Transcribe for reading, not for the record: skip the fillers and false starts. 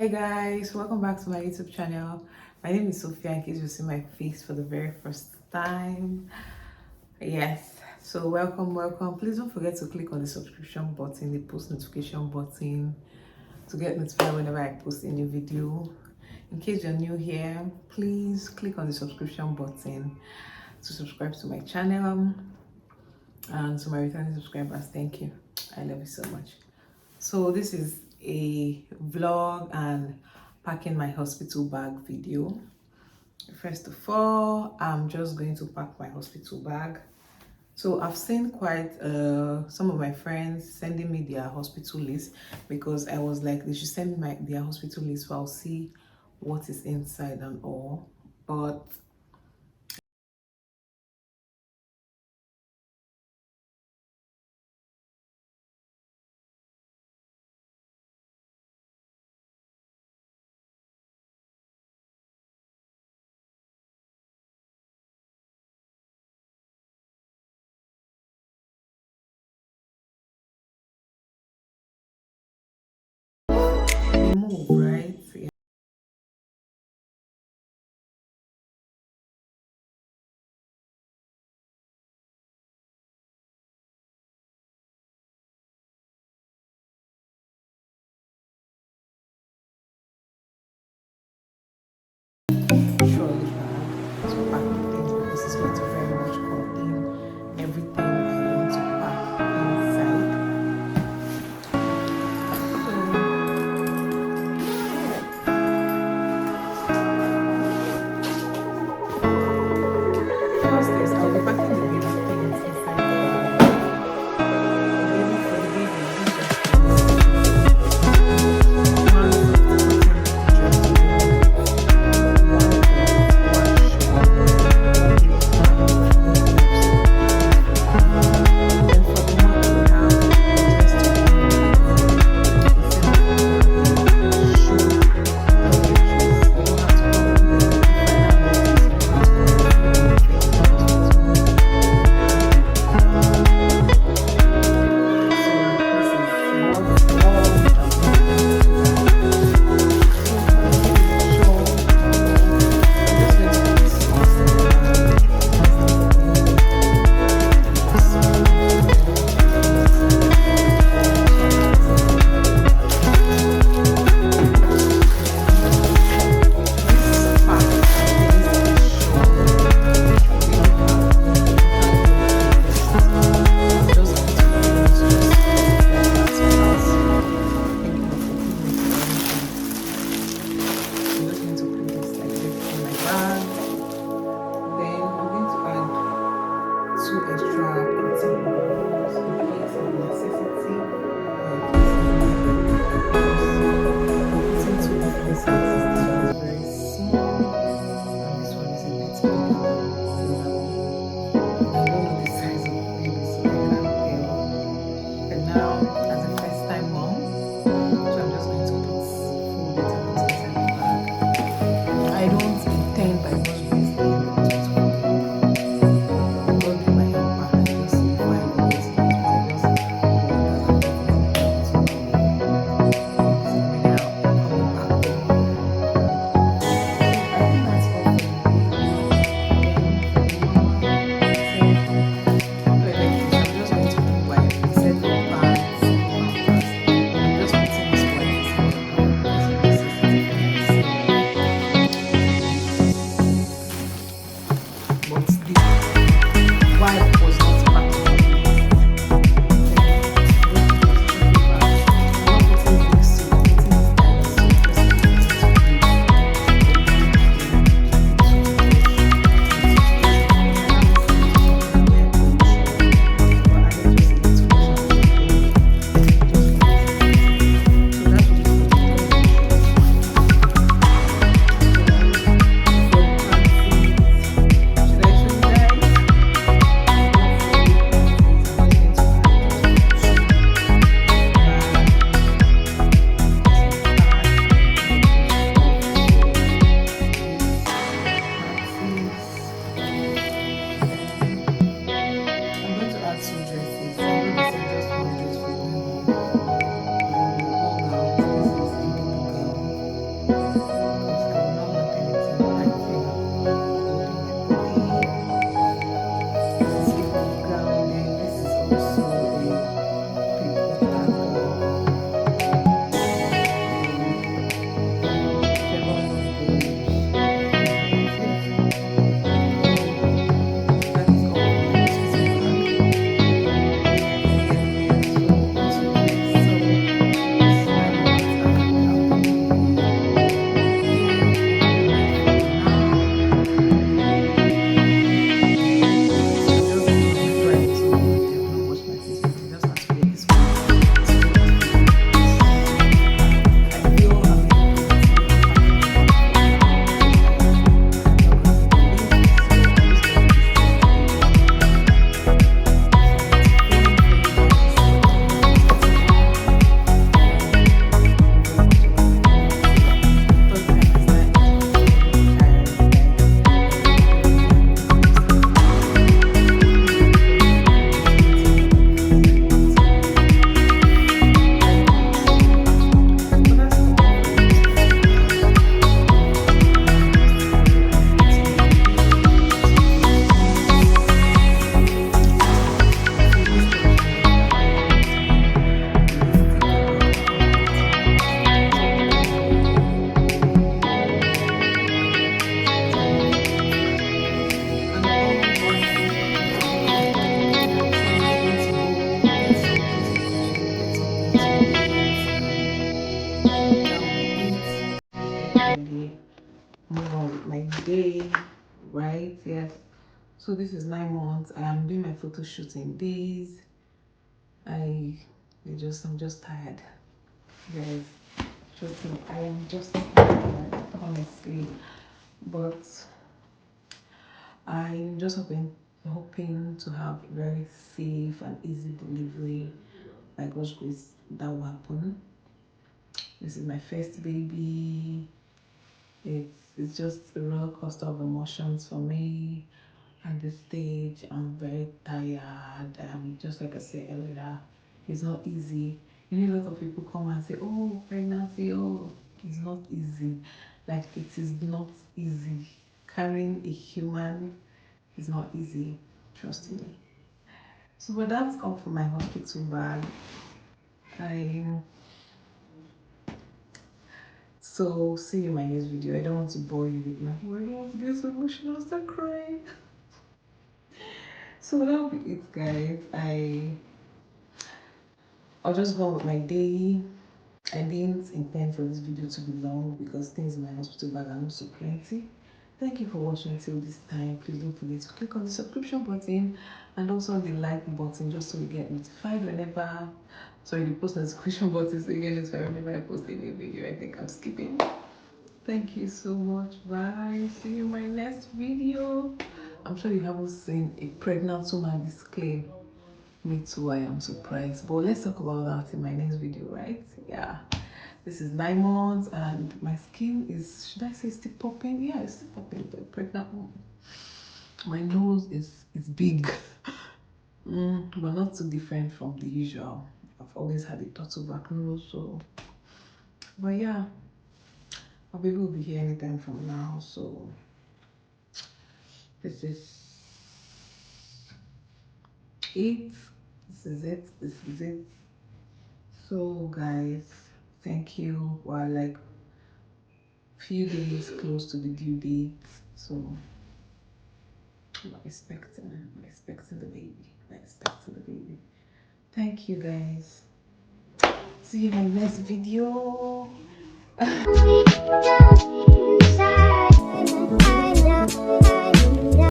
Hey guys, welcome back to my YouTube channel. My name is Sophia in case you see my face for the very first time. Yes, so welcome. Please don't forget to click on the subscription button, the post notification button to get notified whenever I post a new video. In case you're new here, please click on the subscription button to subscribe to my channel. And to my returning subscribers, thank you. I love you so much. So this is a vlog and packing my hospital bag video. First of all, I'm just going to pack my hospital bag. So I've seen quite some of my friends sending me their hospital list because I was like, they should send me their hospital list so I'll see what is inside and all. But we move, right? Yeah. Surely bag to pack the things because it's going to very much contain everything I want to pack inside. So sit down, eat, get ready, move on with my day, right? Yes. So this is 9 months. I am doing my photo shoot in days. I'm just tired, guys. Trust me, I am just tired, honestly. But I'm just hoping to have very safe and easy delivery. By God's grace, that will happen. This is my first baby. It's just a roller coaster of emotions for me. At this stage, I'm very tired. Just like I said earlier, it's not easy. You know, a lot of people come and say, "Oh, pregnancy, oh, it's not easy." Like it is not easy. Carrying a human is not easy. Trust me. So, but that's all for my hospital bag. I So see you in my next video. I don't want to bore you with my words. Get so emotional, start crying. So that'll be it, guys. I'll just go on with my day. I didn't intend for this video to be long because things in my hospital bag are not so plenty. Thank you for watching until this time. Please don't forget to click on the subscription button and also the like button just so you get notified whenever. Sorry, the post notification button so you get notified whenever I post a new video. I think I'm skipping. Thank you so much. Bye. See you in my next video. I'm sure you haven't seen a pregnant woman disclaim. Me too, I am surprised. But let's talk about that in my next video, right? Yeah. This is 9 months and my skin is, should I say still popping? Yeah, it's still popping for a pregnant woman. My nose is big. But not too different from the usual. I've always had a turtle back nose, so. But yeah, my baby will be here anytime from now, so this is it. This is it. This is it. So guys, thank you. We're like few days close to the due date, so I'm expecting the baby. I'm expecting the baby. Thank you guys. See you in my next video.